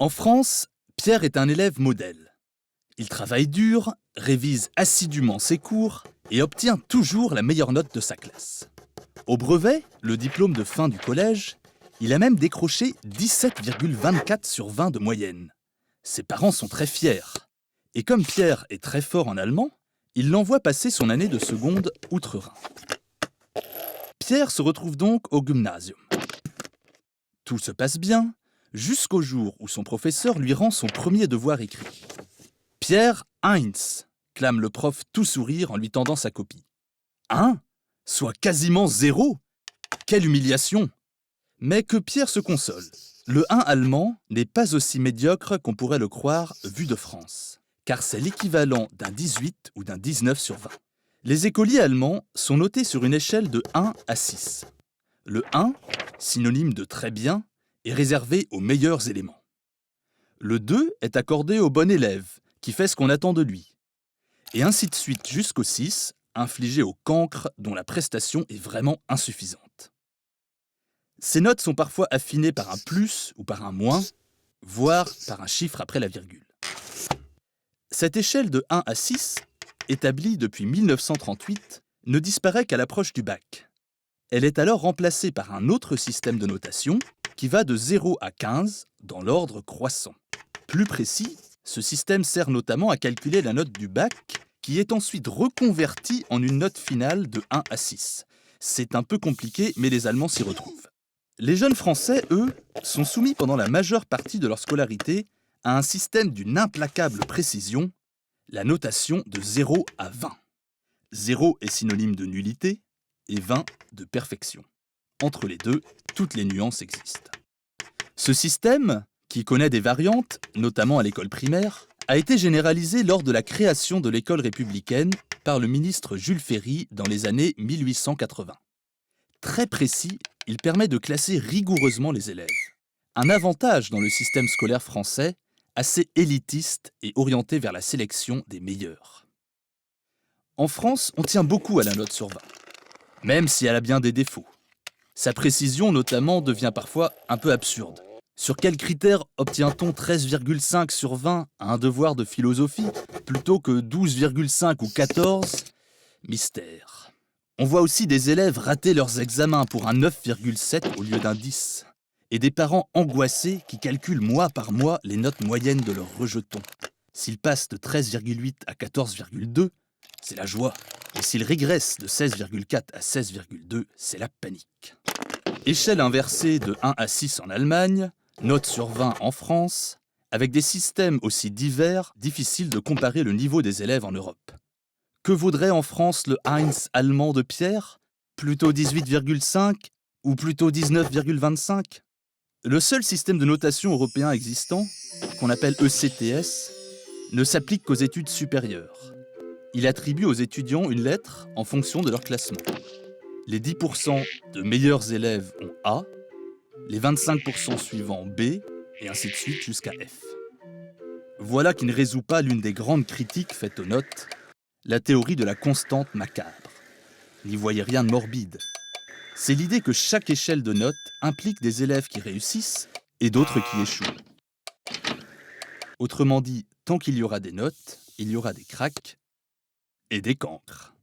En France, Pierre est un élève modèle. Il travaille dur, révise assidûment ses cours et obtient toujours la meilleure note de sa classe. Au brevet, le diplôme de fin du collège, il a même décroché 17,24 sur 20 de moyenne. Ses parents sont très fiers. Et comme Pierre est très fort en allemand, il l'envoie passer son année de seconde outre-Rhin. Pierre se retrouve donc au gymnasium. Tout se passe bien, jusqu'au jour où son professeur lui rend son premier devoir écrit. Pierre Heinz, clame le prof tout sourire en lui tendant sa copie. 1 soit quasiment 0. Quelle humiliation! Mais que Pierre se console. Le 1 allemand n'est pas aussi médiocre qu'on pourrait le croire vu de France, car c'est l'équivalent d'un 18 ou d'un 19 sur 20. Les écoliers allemands sont notés sur une échelle de 1 à 6. Le 1, synonyme de très bien, est réservé aux meilleurs éléments. Le 2 est accordé au bon élève, qui fait ce qu'on attend de lui. Et ainsi de suite jusqu'au 6, infligé au cancre dont la prestation est vraiment insuffisante. Ces notes sont parfois affinées par un plus ou par un moins, voire par un chiffre après la virgule. Cette échelle de 1 à 6, établie depuis 1938, ne disparaît qu'à l'approche du bac. Elle est alors remplacée par un autre système de notation qui va de 0 à 15 dans l'ordre croissant. Plus précis, ce système sert notamment à calculer la note du bac qui est ensuite reconvertie en une note finale de 1 à 6. C'est un peu compliqué, mais les Allemands s'y retrouvent. Les jeunes Français, eux, sont soumis pendant la majeure partie de leur scolarité à un système d'une implacable précision, la notation de 0 à 20. 0 est synonyme de nullité et 20 de perfection. Entre les deux, toutes les nuances existent. Ce système, qui connaît des variantes, notamment à l'école primaire, a été généralisé lors de la création de l'école républicaine par le ministre Jules Ferry dans les années 1880. Très précis, il permet de classer rigoureusement les élèves. Un avantage dans le système scolaire français, assez élitiste et orienté vers la sélection des meilleurs. En France, on tient beaucoup à la note sur 20, même si elle a bien des défauts. Sa précision, notamment, devient parfois un peu absurde. Sur quels critères obtient-on 13,5 sur 20 à un devoir de philosophie plutôt que 12,5 ou 14 ? Mystère. On voit aussi des élèves rater leurs examens pour un 9,7 au lieu d'un 10. Et des parents angoissés qui calculent mois par mois les notes moyennes de leurs rejetons. S'ils passent de 13,8 à 14,2, c'est la joie. Et s'ils régressent de 16,4 à 16,2, c'est la panique. Échelle inversée de 1 à 6 en Allemagne, note sur 20 en France, avec des systèmes aussi divers, difficile de comparer le niveau des élèves en Europe. Que vaudrait en France le Heinz allemand de Pierre ? Plutôt 18,5 ou plutôt 19,25 ? Le seul système de notation européen existant, qu'on appelle ECTS, ne s'applique qu'aux études supérieures. Il attribue aux étudiants une lettre en fonction de leur classement. Les 10% de meilleurs élèves ont A, les 25% suivants B, et ainsi de suite jusqu'à F. Voilà qui ne résout pas l'une des grandes critiques faites aux notes, la théorie de la constante macabre. N'y voyez rien de morbide. C'est l'idée que chaque échelle de notes implique des élèves qui réussissent et d'autres qui échouent. Autrement dit, tant qu'il y aura des notes, il y aura des cracks et des cancres.